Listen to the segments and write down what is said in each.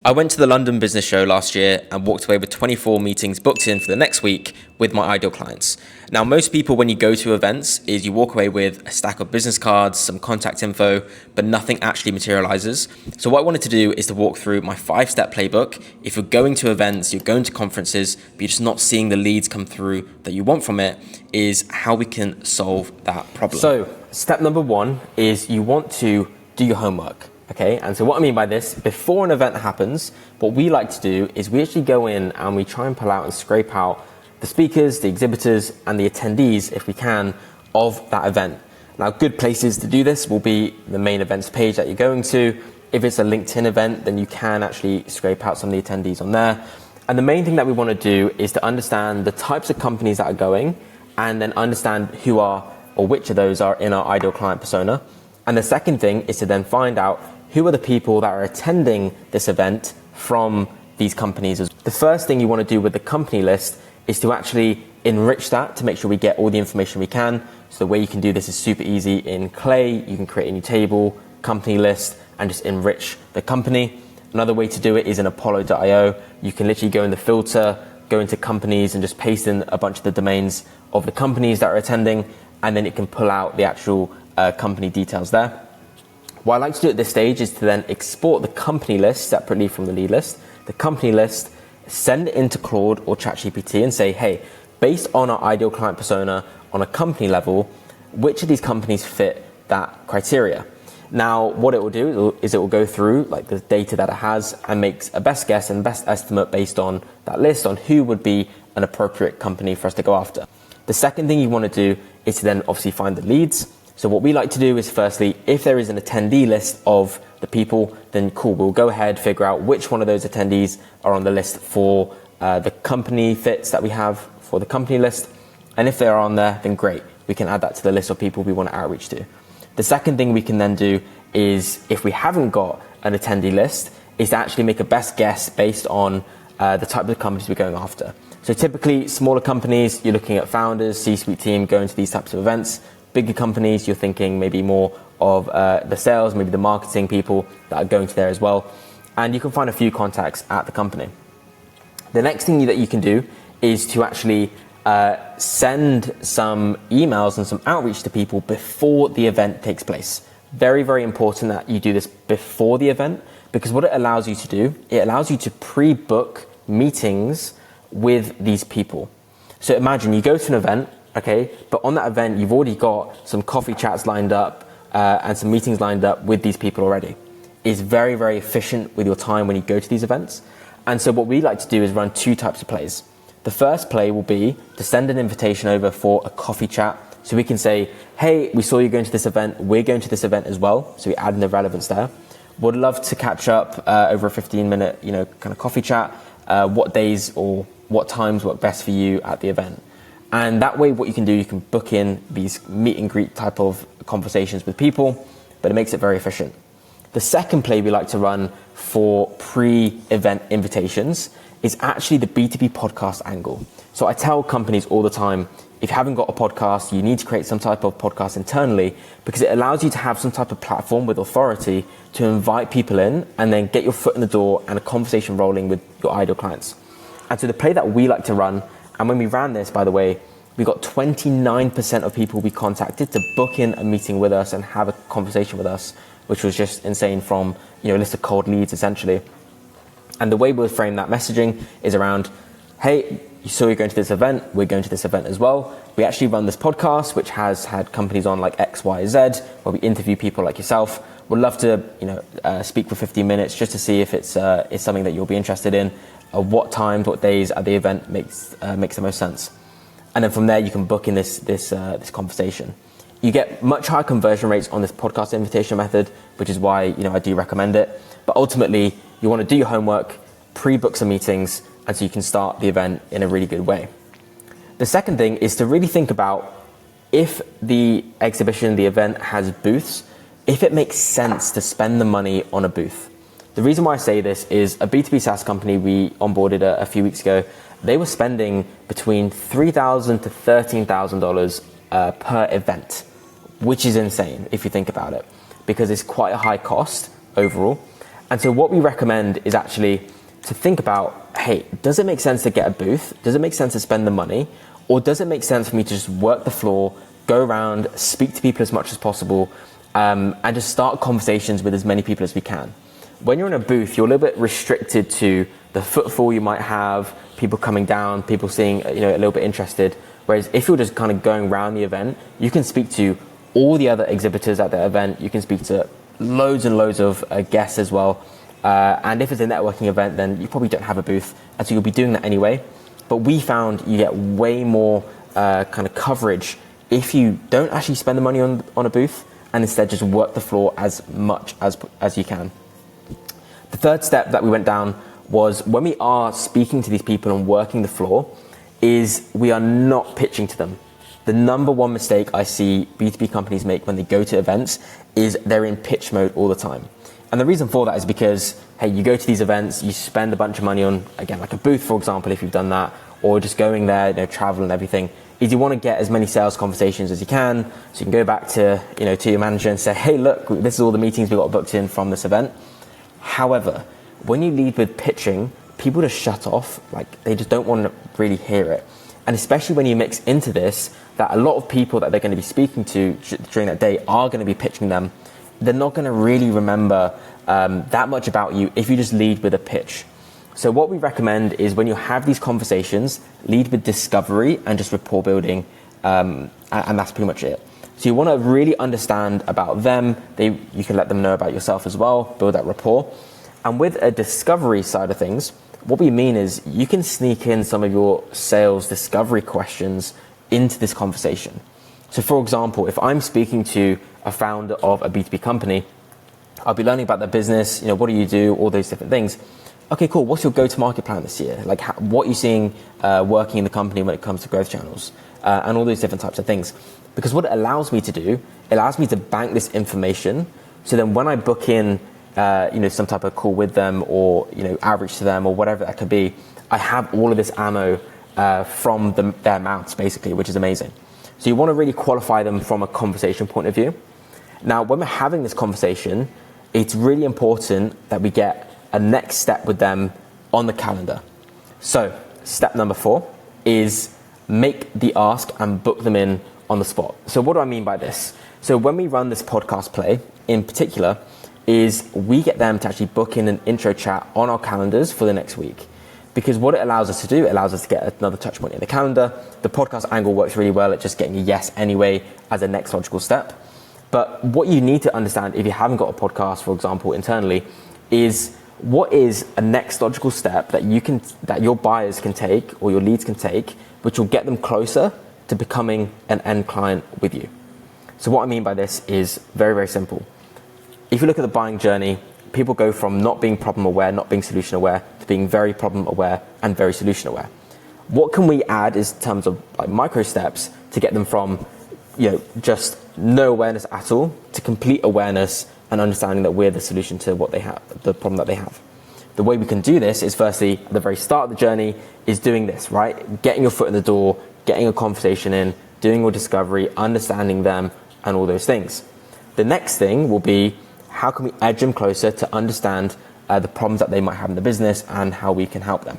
I went to the London Business Show last year and walked away with 24 meetings booked in for the next week with my ideal clients. Now, most people, when you go to events, is you walk away with a stack of business cards, some contact info, but nothing actually materializes. So what I wanted to do is to walk through my 5-step playbook. If you're going to events, you're going to conferences, but you're just not seeing the leads come through that you want from it, is how we can solve that problem. So step number 1 is you want to do your homework. Okay, and so what I mean by this, before an event happens, what we like to do is we actually go in and we try and pull out and scrape out the speakers, the exhibitors, and the attendees, if we can, of that event. Now, good places to do this will be the main events page that you're going to. If it's a LinkedIn event, then you can actually scrape out some of the attendees on there. And the main thing that we want to do is to understand the types of companies that are going, and then understand who are, or which of those are in our ideal client persona. And the second thing is to then find out who are the people that are attending this event from these companies. The first thing you want to do with the company list is to actually enrich that to make sure we get all the information we can. So the way you can do this is super easy. In Clay, you can create a new table, company list, and just enrich the company. Another way to do it is in Apollo.io. You can literally go in the filter, go into companies, and just paste in a bunch of the domains of the companies that are attending, and then it can pull out the actual company details there. What I like to do at this stage is to then export the company list separately from the lead list. The company list, send it into Claude or ChatGPT and say, hey, based on our ideal client persona on a company level, which of these companies fit that criteria? Now, what it will do is it will go through like the data that it has and makes a best guess and best estimate based on that list on who would be an appropriate company for us to go after. The second thing you want to do is to then obviously find the leads. So what we like to do is firstly, if there is an attendee list of the people, then cool, we'll go ahead, figure out which one of those attendees are on the list for the company fits that we have for the company list. And if they're on there, then great, we can add that to the list of people we want to outreach to. The second thing we can then do is, if we haven't got an attendee list, is to actually make a best guess based on the type of companies we're going after. So typically, smaller companies, you're looking at founders, C-suite team going to these types of events. Bigger companies, you're thinking maybe more of the sales, maybe the marketing people that are going to there as well. And you can find a few contacts at the company. The next thing that you can do is to actually send some emails and some outreach to people before the event takes place. Very, very important that you do this before the event, because what it allows you to do, it allows you to pre-book meetings with these people. So imagine you go to an event, okay, but on that event, you've already got some coffee chats lined up and some meetings lined up with these people already. It's very, very efficient with your time when you go to these events. And so what we like to do is run 2 types of plays. The first play will be to send an invitation over for a coffee chat. So we can say, hey, we saw you going to this event. We're going to this event as well. So we add in the relevance there. Would love to catch up over a 15-minute, kind of coffee chat. What days or what times work best for you at the event? And that way, what you can do, you can book in these meet and greet type of conversations with people, but it makes it very efficient. The second play we like to run for pre-event invitations is actually the B2B podcast angle. So I tell companies all the time, if you haven't got a podcast, you need to create some type of podcast internally, because it allows you to have some type of platform with authority to invite people in and then get your foot in the door and a conversation rolling with your ideal clients. And so the play that we like to run, and when we ran this, by the way, we got 29% of people we contacted to book in a meeting with us and have a conversation with us, which was just insane from, a list of cold leads essentially. And the way we'll frame that messaging is around, hey, you saw you're going to this event, we're going to this event as well. We actually run this podcast, which has had companies on like X, Y, Z, where we interview people like yourself. We'd love to, speak for 15 minutes just to see if it's something that you'll be interested in. What times, what days at the event makes the most sense. And then from there, you can book in this conversation. You get much higher conversion rates on this podcast invitation method, which is why I do recommend it. But ultimately, you want to do your homework, pre-book some meetings, and so you can start the event in a really good way. The second thing is to really think about, if the exhibition, the event has booths, if it makes sense to spend the money on a booth. The reason why I say this is a B2B SaaS company we onboarded a few weeks ago. They were spending between $3,000 to $13,000 per event, which is insane if you think about it, because it's quite a high cost overall. And so what we recommend is actually to think about, hey, does it make sense to get a booth? Does it make sense to spend the money? Or does it make sense for me to just work the floor, go around, speak to people as much as possible, and just start conversations with as many people as we can? When you're in a booth, you're a little bit restricted to the footfall you might have, people coming down, people seeing, a little bit interested. Whereas if you're just kind of going around the event, you can speak to all the other exhibitors at the event. You can speak to loads and loads of guests as well. And if it's a networking event, then you probably don't have a booth, and so you'll be doing that anyway. But we found you get way more kind of coverage if you don't actually spend the money on a booth and instead just work the floor as much as you can. The third step that we went down was when we are speaking to these people and working the floor is we are not pitching to them. The number one mistake I see B2B companies make when they go to events is they're in pitch mode all the time. And the reason for that is because, hey, you go to these events, you spend a bunch of money on, again, like a booth, for example, if you've done that, or just going there, travel and everything, is you want to get as many sales conversations as you can, so you can go back to, to your manager and say, hey, look, this is all the meetings we got booked in from this event. However, when you lead with pitching, people just shut off, like they just don't want to really hear it. And especially when you mix into this, that a lot of people that they're going to be speaking to during that day are going to be pitching them. They're not going to really remember that much about you if you just lead with a pitch. So what we recommend is when you have these conversations, lead with discovery and just rapport building, and that's pretty much it. So you want to really understand about them. You can let them know about yourself as well, build that rapport. And with a discovery side of things, what we mean is you can sneak in some of your sales discovery questions into this conversation. So for example, if I'm speaking to a founder of a B2B company, I'll be learning about their business, what do you do, all those different things. Okay, cool. What's your go-to-market plan this year? Like, what are you seeing working in the company when it comes to growth channels and all those different types of things? Because what it allows me to do, it allows me to bank this information. So then when I book in, some type of call with them or, outreach to them or whatever that could be, I have all of this ammo from their mouths, basically, which is amazing. So you want to really qualify them from a conversation point of view. Now, when we're having this conversation, it's really important that we get a next step with them on the calendar. So step number 4 is make the ask and book them in on the spot. So what do I mean by this? So when we run this podcast play in particular, is we get them to actually book in an intro chat on our calendars for the next week. Because what it allows us to do, it allows us to get another touch point in the calendar. The podcast angle works really well at just getting a yes anyway as a next logical step. But what you need to understand if you haven't got a podcast, for example, internally, is what is a next logical step that your buyers can take or your leads can take, which will get them closer to becoming an end client with you. So what I mean by this is very, very simple. If you look at the buying journey, people go from not being problem aware, not being solution aware, to being very problem aware and very solution aware. What can we add is in terms of like micro steps to get them from, just no awareness at all to complete awareness and understanding that we're the solution to what they have, the problem that they have. The way we can do this is firstly, at the very start of the journey, is doing this, right? Getting your foot in the door, getting a conversation in, doing your discovery, understanding them, and all those things. The next thing will be, how can we edge them closer to understand the problems that they might have in the business and how we can help them?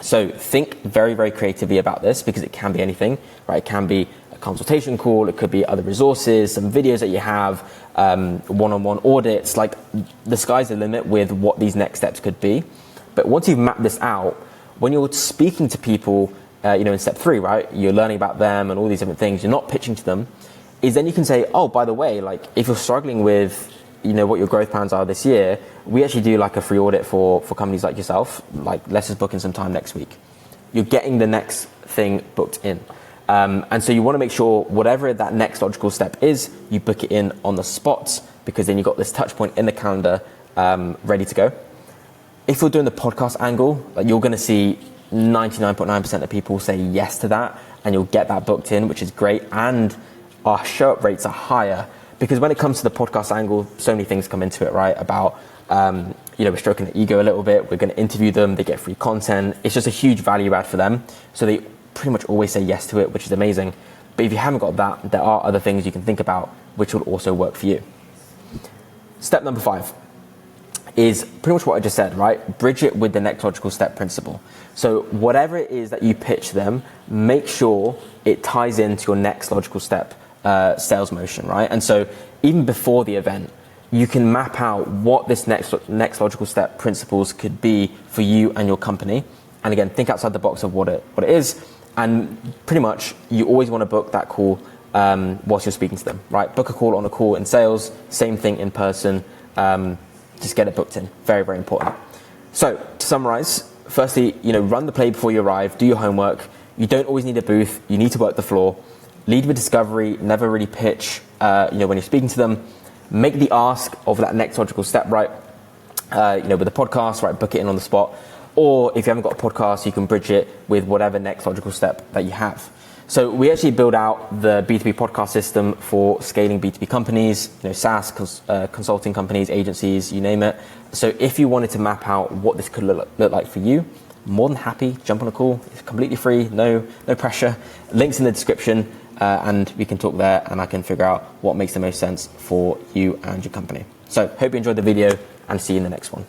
So think very, very creatively about this because it can be anything, right? It can be a consultation call, it could be other resources, some videos that you have, one-on-one audits, like the sky's the limit with what these next steps could be. But once you've mapped this out, when you're speaking to people, in step 3, right? You're learning about them and all these different things, you're not pitching to them, is then you can say, oh, by the way, like if you're struggling with what your growth plans are this year, we actually do like a free audit for companies like yourself. Like, let's just book in some time next week. You're getting the next thing booked in. And so you want to make sure whatever that next logical step is, you book it in on the spot because then you've got this touch point in the calendar ready to go. If you're doing the podcast angle, like you're going to see 99.9% of people say yes to that and you'll get that booked in, which is great. And our show-up rates are higher. Because when it comes to the podcast angle, so many things come into it, right? About, we're stroking the ego a little bit. We're going to interview them. They get free content. It's just a huge value add for them. So they pretty much always say yes to it, which is amazing. But if you haven't got that, there are other things you can think about which will also work for you. Step number 5. is pretty much what I just said, right? Bridge it with the next logical step principle. So whatever it is that you pitch them, make sure it ties into your next logical step sales motion, right? And so even before the event, you can map out what this next logical step principles could be for you and your company. And again, think outside the box of what it is. And pretty much, you always want to book that call whilst you're speaking to them, right? Book a call on a call in sales, same thing in person. Just get it booked in. Very, very important. So to summarize, firstly, run the play before you arrive, do your homework. You don't always need a booth. You need to work the floor. Lead with discovery, never really pitch, when you're speaking to them. Make the ask of that next logical step, right? With a podcast, right? Book it in on the spot. Or if you haven't got a podcast, you can bridge it with whatever next logical step that you have. So we actually build out the B2B podcast system for scaling B2B companies, SaaS, consulting companies, agencies, you name it. So if you wanted to map out what this could look like for you, more than happy, jump on a call. It's completely free, no pressure. Links in the description, and we can talk there, and I can figure out what makes the most sense for you and your company. So hope you enjoyed the video, and see you in the next one.